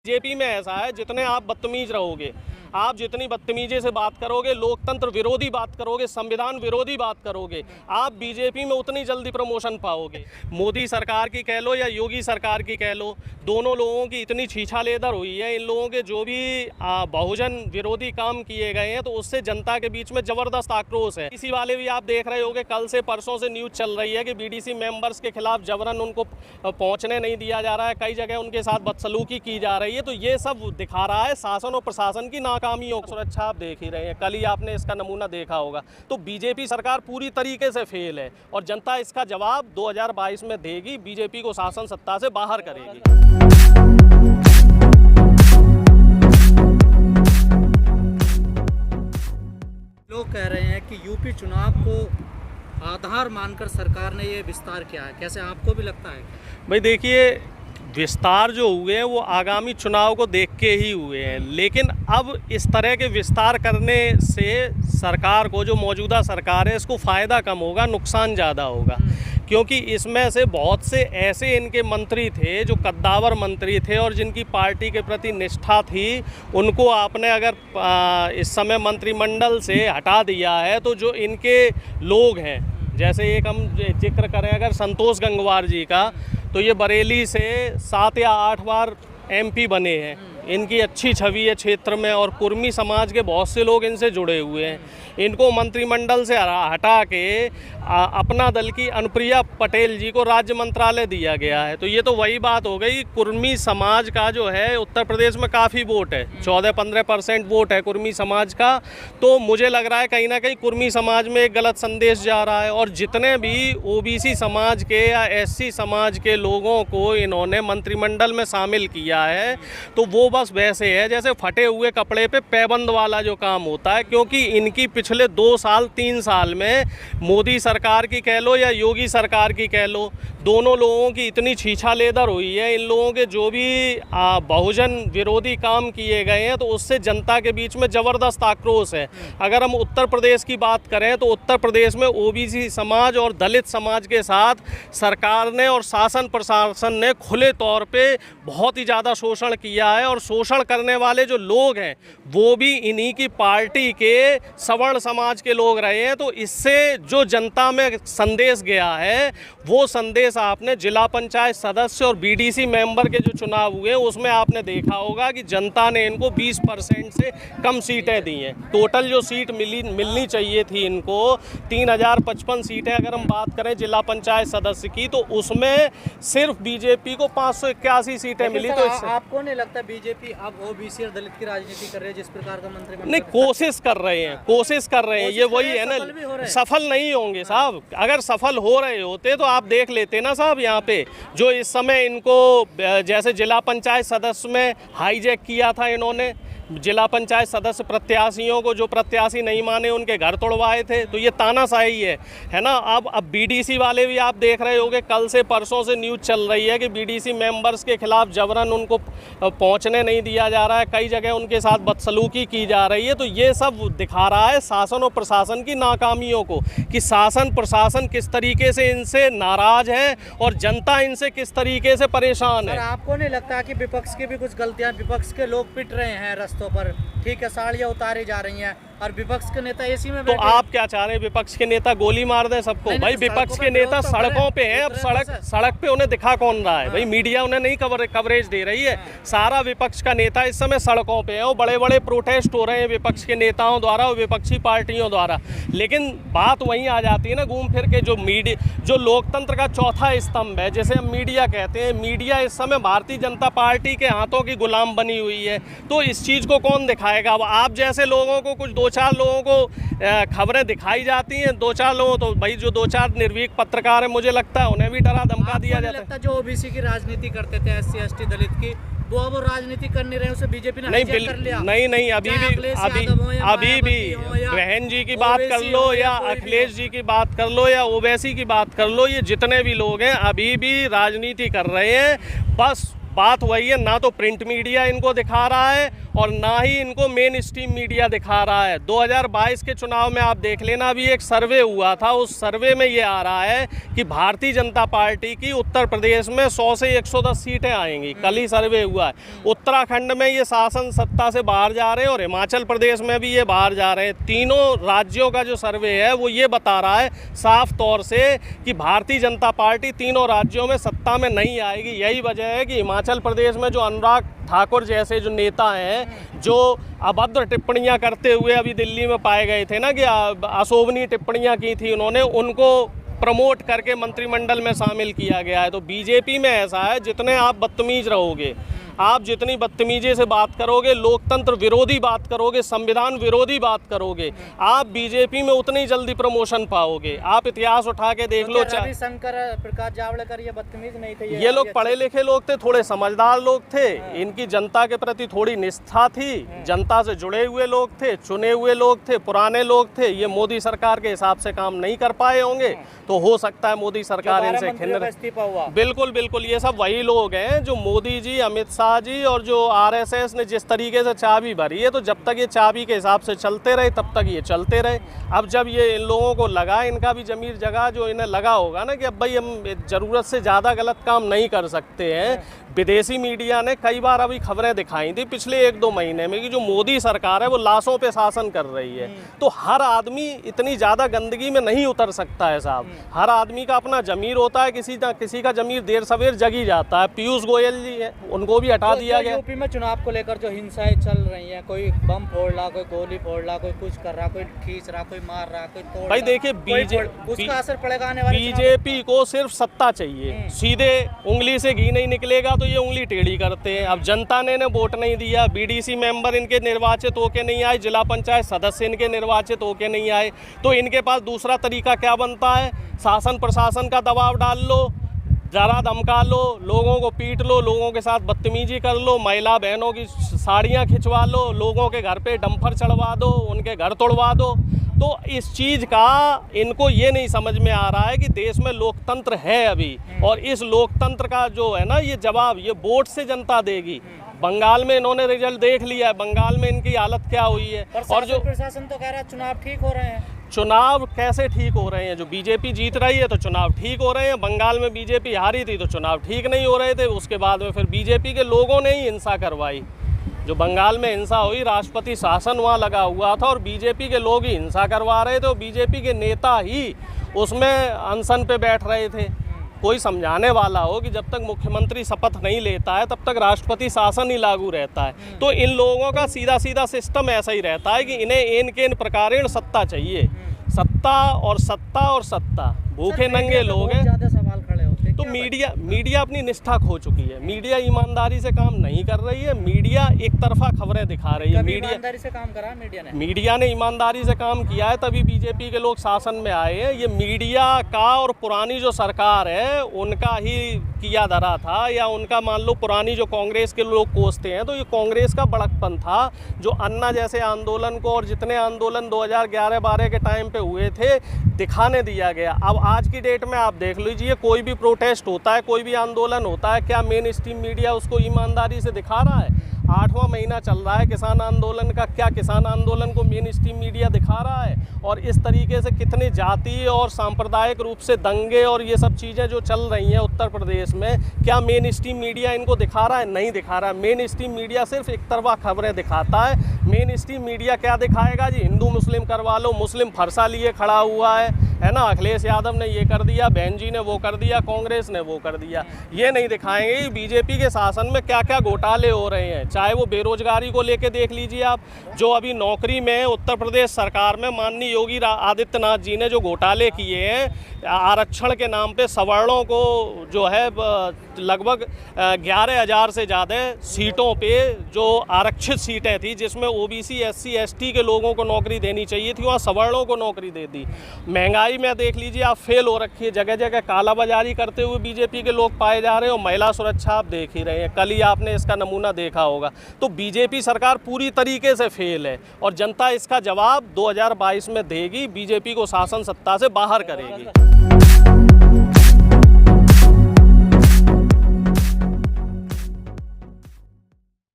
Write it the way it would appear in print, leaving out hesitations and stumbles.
BJP में ऐसा है, जितने आप बदतमीज रहोगे, आप जितनी बदतमीजी से बात करोगे, लोकतंत्र विरोधी बात करोगे, संविधान विरोधी बात करोगे, आप बीजेपी में उतनी जल्दी प्रमोशन पाओगे। मोदी सरकार की कह लो या योगी सरकार की कह लो, दोनों लोगों की इतनी छीछा लेदर हुई है। इन लोगों के जो भी बहुजन विरोधी काम किए गए हैं, तो उससे जनता के बीच में जबरदस्त आक्रोश है। इसी वाले भी आप देख रहे होंगे, कल से परसों से न्यूज़ चल रही है कि बीडीसी मेंबर्स के खिलाफ जबरन उनको पहुंचने नहीं दिया जा रहा है, कई जगह उनके साथ बदसलूकी की जा रही है। तो ये सब दिखा रहा है शासन और प्रशासन की नाकामियों। सुरक्षा आप देख ही रहे हैं, कल ही आपने इसका नमूना देखा होगा। तो बीजेपी सरकार पूरी तरीके से फेल है और जनता इसका जवाब 2022 में देगी, बीजेपी को शासन सत्ता से बाहर करेगी। लोग कह रहे हैं कि यूपी चुनाव को आधार मानकर सरकार ने ये विस्तार किया है, कैसे आपको भी लगता है? भाई देखिए, विस्तार जो हुए हैं वो आगामी चुनाव को देख के ही हुए हैं, लेकिन अब इस तरह के विस्तार करने से सरकार को, जो मौजूदा सरकार है, इसको फ़ायदा कम होगा, नुकसान ज़्यादा होगा। क्योंकि इसमें से बहुत से ऐसे इनके मंत्री थे जो कद्दावर मंत्री थे और जिनकी पार्टी के प्रति निष्ठा थी, उनको आपने अगर इस समय मंत्रिमंडल से हटा दिया है, तो जो इनके लोग हैं, जैसे एक हम जिक्र करें अगर संतोष गंगवार जी का, तो ये बरेली से 7 या 8 बार एमपी बने हैं। इनकी अच्छी छवि है क्षेत्र में और कुर्मी समाज के बहुत से लोग इनसे जुड़े हुए हैं। इनको मंत्रिमंडल से हटा के अपना दल की अनुप्रिया पटेल जी को राज्य मंत्रालय दिया गया है। तो ये तो वही बात हो गई, कुर्मी समाज का जो है उत्तर प्रदेश में काफ़ी वोट है, 14-15% वोट है कुर्मी समाज का। तो मुझे लग रहा है कहीं ना कहीं कुर्मी समाज में एक गलत संदेश जा रहा है। और जितने भी ओबीसी समाज के या एससी समाज के लोगों को इन्होंने मंत्रिमंडल में शामिल किया है, तो वो बस वैसे है जैसे फटे हुए कपड़े पे पैबंद वाला जो काम होता है। क्योंकि इनकी पिछले 2 साल 3 साल में मोदी सरकार की कह लो या योगी सरकार की कह लो, दोनों लोगों की इतनी छीछा लेदर हुई है। इन लोगों के जो भी बहुजन विरोधी काम किए गए हैं, तो उससे जनता के बीच में ज़बरदस्त आक्रोश है। अगर हम उत्तर प्रदेश की बात करें, तो उत्तर प्रदेश में ओबीसी समाज और दलित समाज के साथ सरकार ने और शासन प्रशासन ने खुले तौर पे बहुत ही ज़्यादा शोषण किया है। और शोषण करने वाले जो लोग हैं, वो भी इन्हीं की पार्टी के सवर्ण समाज के लोग रहे हैं। तो इससे जो जनता में संदेश गया है, वो संदेश आपने जिला पंचायत सदस्य और बीडीसी मेंबर के जो चुनाव हुए, उसमें आपने देखा होगा कि जनता ने इनको 20% से कम सीटें दी हैं। टोटल जो सीट मिलनी चाहिए थी इनको 3055 सीटें, अगर हम बात करें जिला पंचायत सदस्य की, तो उसमें सिर्फ बीजेपी को 581 सीटें मिली। तो आपको नहीं लगता बीजेपी अब ओबीसी और दलित की राजनीति कर रही है जिस प्रकार का मंत्रिमंडल? नहीं, कोशिश कर रहे हैं, ये वही है ना, सफल नहीं होंगे साहब। अगर सफल हो रहे होते तो आप देख लेते ना साहब, यहाँ पे जो इस समय इनको जैसे जिला पंचायत सदस्य में हाईजैक किया था इन्होंने, जिला पंचायत सदस्य प्रत्याशियों को, जो प्रत्याशी नहीं माने उनके घर तोड़वाए थे। तो ये तानाशाही है ना। अब बीडीसी वाले भी आप देख रहे होंगे, कल से परसों से न्यूज़ चल रही है कि बीडीसी मेंबर्स के खिलाफ जबरन उनको पहुंचने नहीं दिया जा रहा है, कई जगह उनके साथ बदसलूकी की जा रही है। तो ये सब दिखा रहा है शासन और प्रशासन की नाकामियों को, कि शासन प्रशासन किस तरीके से इनसे नाराज है और जनता इनसे किस तरीके से परेशान है। आपको नहीं लगता कि विपक्ष की भी कुछ गलतियां, विपक्ष के लोग पिट रहे हैं रस्तों पर, ठीक है, साड़ियाँ उतारी जा रही हैं और विपक्ष के नेता एसी में तो आप क्या चाह रहे हैं, विपक्ष के नेता गोली मार दें सबको? भाई विपक्ष के नेता सड़कों पे हैं, अब सड़क पे उन्हें दिखा कौन रहा है? भाई मीडिया उन्हें नहीं कवरेज दे रही है। सारा विपक्ष का नेता इस समय सड़कों पे है और बड़े बड़े प्रोटेस्ट हो रहे हैं विपक्ष के नेताओं द्वारा और विपक्षी पार्टियों द्वारा। लेकिन बात वहीं आ जाती है ना घूम फिर के, जो लोकतंत्र का चौथा स्तंभ है, जैसे हम मीडिया कहते हैं, मीडिया इस समय भारतीय जनता पार्टी के हाथों की गुलाम बनी हुई है। तो इस चीज़ को कौन दिखाएगा? अब आप जैसे लोगों को, कुछ 2-4 लोगों को खबरें दिखाई जाती हैं, 2-4 लोगों, तो भाई जो 2-4 निर्भीक पत्रकार हैं, मुझे लगता है उन्हें भी डरा धमका दिया जाता है। जो ओबीसी की राजनीति करते थे, एससी एसटी दलित की, वो राजनीति कर नहीं रहे, उसे बीजेपी ने हाईजैक कर लिया। नहीं, अभी भी बहन जी की बात कर लो या अखिलेश जी की बात कर लो या ओवैसी की बात कर लो, ये जितने भी लोग हैं अभी भी राजनीति कर रहे हैं। बस बात वही है, ना तो प्रिंट मीडिया इनको दिखा रहा है और ना ही इनको मेन स्ट्रीम मीडिया दिखा रहा है। 2022 के चुनाव में आप देख लेना, अभी एक सर्वे हुआ था, उस सर्वे में ये आ रहा है कि भारतीय जनता पार्टी की उत्तर प्रदेश में 100 से 110 सीटें आएंगी। कल ही सर्वे हुआ है। उत्तराखंड में ये शासन सत्ता से बाहर जा रहे हैं और हिमाचल प्रदेश में भी ये बाहर जा रहे हैं। तीनों राज्यों का जो सर्वे है वो ये बता रहा है साफ तौर से कि भारतीय जनता पार्टी तीनों राज्यों में सत्ता में नहीं आएगी। यही वजह है कि हिमाचल प्रदेश में जो अनुराग ठाकुर जैसे जो नेता हैं, जो अभद्र टिप्पणियां करते हुए अभी दिल्ली में पाए गए थे ना, कि अशोभनीय टिप्पणियां की थी उन्होंने, उनको प्रमोट करके मंत्रिमंडल में शामिल किया गया है। तो बीजेपी में ऐसा है, जितने आप बदतमीज रहोगे, आप जितनी बदतमीजी से बात करोगे, लोकतंत्र विरोधी बात करोगे, संविधान विरोधी बात करोगे, आप बीजेपी में उतनी जल्दी प्रमोशन पाओगे। आप इतिहास उठा के देख लो। रविशंकर, प्रकाश जावड़ेकर ये बदतमीज नहीं थे, ये लोग पढ़े लिखे लोग थे, थोड़े समझदार लोग थे, इनकी जनता के प्रति थोड़ी निष्ठा थी, जनता से जुड़े हुए लोग थे, चुने हुए लोग थे, पुराने लोग थे। ये मोदी सरकार के हिसाब से काम नहीं कर पाए होंगे, तो हो सकता है मोदी सरकार इनसे इस्तीफा हुआ। बिल्कुल बिल्कुल, ये सब वही लोग हैं जो मोदी जी, अमित शाह जी और जो आरएसएस ने जिस तरीके से चाबी भरी है, तो जब तक ये चाबी के हिसाब से चलते रहे तब तक ये चलते रहे। अब जब ये इन लोगों को लगा, इनका भी जमीर जगह, जो इन्हें लगा होगा ना कि अब भाई हम ज़रूरत से ज़्यादा गलत काम नहीं कर सकते हैं। विदेशी मीडिया ने कई बार अभी खबरें दिखाई थी पिछले 1-2 महीने में कि जो मोदी सरकार है वो लाशों पे शासन कर रही है। तो हर आदमी इतनी ज़्यादा गंदगी में नहीं उतर सकता है साहब। हर आदमी का अपना जमीर होता है, किसी का जमीर देर सवेर जग ही जाता है। पीयूष गोयल जी है, उनको भी हटा दिया गया। यूपी में चुनाव को लेकर जो हिंसाएं चल रही हैं, कोई बम फोड़ रहा, कोई गोली फोड़ रहा, कोई कुछ कर रहा, कोई खींच रहा, कोई मार रहा, कोई तोड़ भाई देखिए, उसका असर पड़ेगा आने वाले बीजेपी को सिर्फ सत्ता चाहिए। सीधे उंगली से घी नहीं निकलेगा तो ये उंगली टेढ़ी करते हैं। अब जनता ने वोट नहीं दिया, बीडीसी मेंबर इनके निर्वाचित होके नहीं आए, जिला पंचायत सदस्य इनके निर्वाचित होके नहीं आए, तो इनके पास दूसरा तरीका क्या बनता है? शासन प्रशासन का दबाव डाल लो, जरा धमका लो, लोगों को पीट लो, लोगों के साथ बदतमीजी कर लो, महिला बहनों की साड़ियाँ खिंचवा लो, लोगों के घर पे डंपर चढ़वा दो, उनके घर तोड़वा दो। तो इस चीज़ का इनको ये नहीं समझ में आ रहा है कि देश में लोकतंत्र है अभी, और इस लोकतंत्र का जो है ना, ये जवाब ये वोट से जनता देगी। बंगाल में इन्होंने रिजल्ट देख लिया है, बंगाल में इनकी हालत क्या हुई है। और जो प्रशासन तो कह रहा है चुनाव ठीक हो रहे हैं। चुनाव कैसे ठीक हो रहे हैं? जो बीजेपी जीत रही है तो चुनाव ठीक हो रहे हैं। बंगाल में बीजेपी हारी थी तो चुनाव ठीक नहीं हो रहे थे। उसके बाद में फिर बीजेपी के लोगों ने ही हिंसा करवाई। जो बंगाल में हिंसा हुई, राष्ट्रपति शासन वहाँ लगा हुआ था और बीजेपी के लोग ही हिंसा करवा रहे थे, और बीजेपी के नेता ही उसमें अनशन पे बैठ रहे थे। कोई समझाने वाला हो कि जब तक मुख्यमंत्री शपथ नहीं लेता है तब तक राष्ट्रपति शासन ही लागू रहता है। तो इन लोगों का सीधा सीधा सिस्टम ऐसा ही रहता है कि इन्हें इन प्रकारेण सत्ता चाहिए। सत्ता और सत्ता और सत्ता, भूखे नंगे लोग हैं। सवाल खड़े होते हैं। तो मीडिया अपनी निष्ठा खो चुकी है। मीडिया ईमानदारी से काम नहीं कर रही है। मीडिया एक तरफा खबरें दिखा रही है। ईमानदारी से काम करा मीडिया ने ईमानदारी से काम किया है, तभी बीजेपी के लोग शासन में आए हैं। ये मीडिया का और पुरानी जो सरकार है उनका ही किया धरा था, या उनका मान लो पुरानी जो कांग्रेस के लोग कोसते हैं, तो ये कांग्रेस का बड़कपन था जो अन्ना जैसे आंदोलन को और जितने आंदोलन 2011-12 के टाइम पे हुए थे दिखाने दिया गया। अब आज की डेट में आप देख लीजिए, कोई भी प्रोटेस्ट होता है, कोई भी आंदोलन होता है, क्या मेन स्ट्रीम मीडिया उसको ईमानदारी से दिखा रहा है? 8वां महीना चल रहा है किसान आंदोलन का, क्या किसान आंदोलन को मेन स्ट्रीम मीडिया दिखा रहा है? और इस तरीके से कितने जातीय और सांप्रदायिक रूप से दंगे और ये सब चीज़ें जो चल रही हैं उत्तर प्रदेश में, क्या मेन स्ट्रीम मीडिया इनको दिखा रहा है? नहीं दिखा रहा है। मेन स्ट्रीम मीडिया सिर्फ एक तरफा खबरें दिखाता है। मेन स्ट्रीम मीडिया क्या दिखाएगा जी? हिंदू मुस्लिम करवा लो, मुस्लिम फरसा लिए खड़ा हुआ है ना, अखिलेश यादव ने ये कर दिया, बहन जी ने वो कर दिया, कांग्रेस ने वो कर दिया। ये नहीं दिखाएंगे बीजेपी के शासन में क्या क्या घोटाले हो रहे हैं। चाहे वो बेरोजगारी को लेके देख लीजिए आप, जो अभी नौकरी में उत्तर प्रदेश सरकार में माननीय योगी आदित्यनाथ जी ने जो घोटाले किए हैं, आरक्षण के नाम पे सवर्णों को जो है लगभग 11,000 से ज़्यादा सीटों पे जो आरक्षित सीटें थी, जिसमें ओबीसी SC ST के लोगों को नौकरी देनी चाहिए थी, वहाँ सवर्णों को नौकरी दे दी। महंगाई में देख लीजिए आप, फेल हो रखी है। जगह जगह कालाबाजारी करते हुए बीजेपी के लोग पाए जा रहे हैं, और महिला सुरक्षा आप देख ही रहे हैं, कल ही आपने इसका नमूना देखा होगा। तो बीजेपी सरकार पूरी तरीके से फेल है, और जनता इसका जवाब 2022 में देगी, बीजेपी को शासन सत्ता से बाहर करेगी।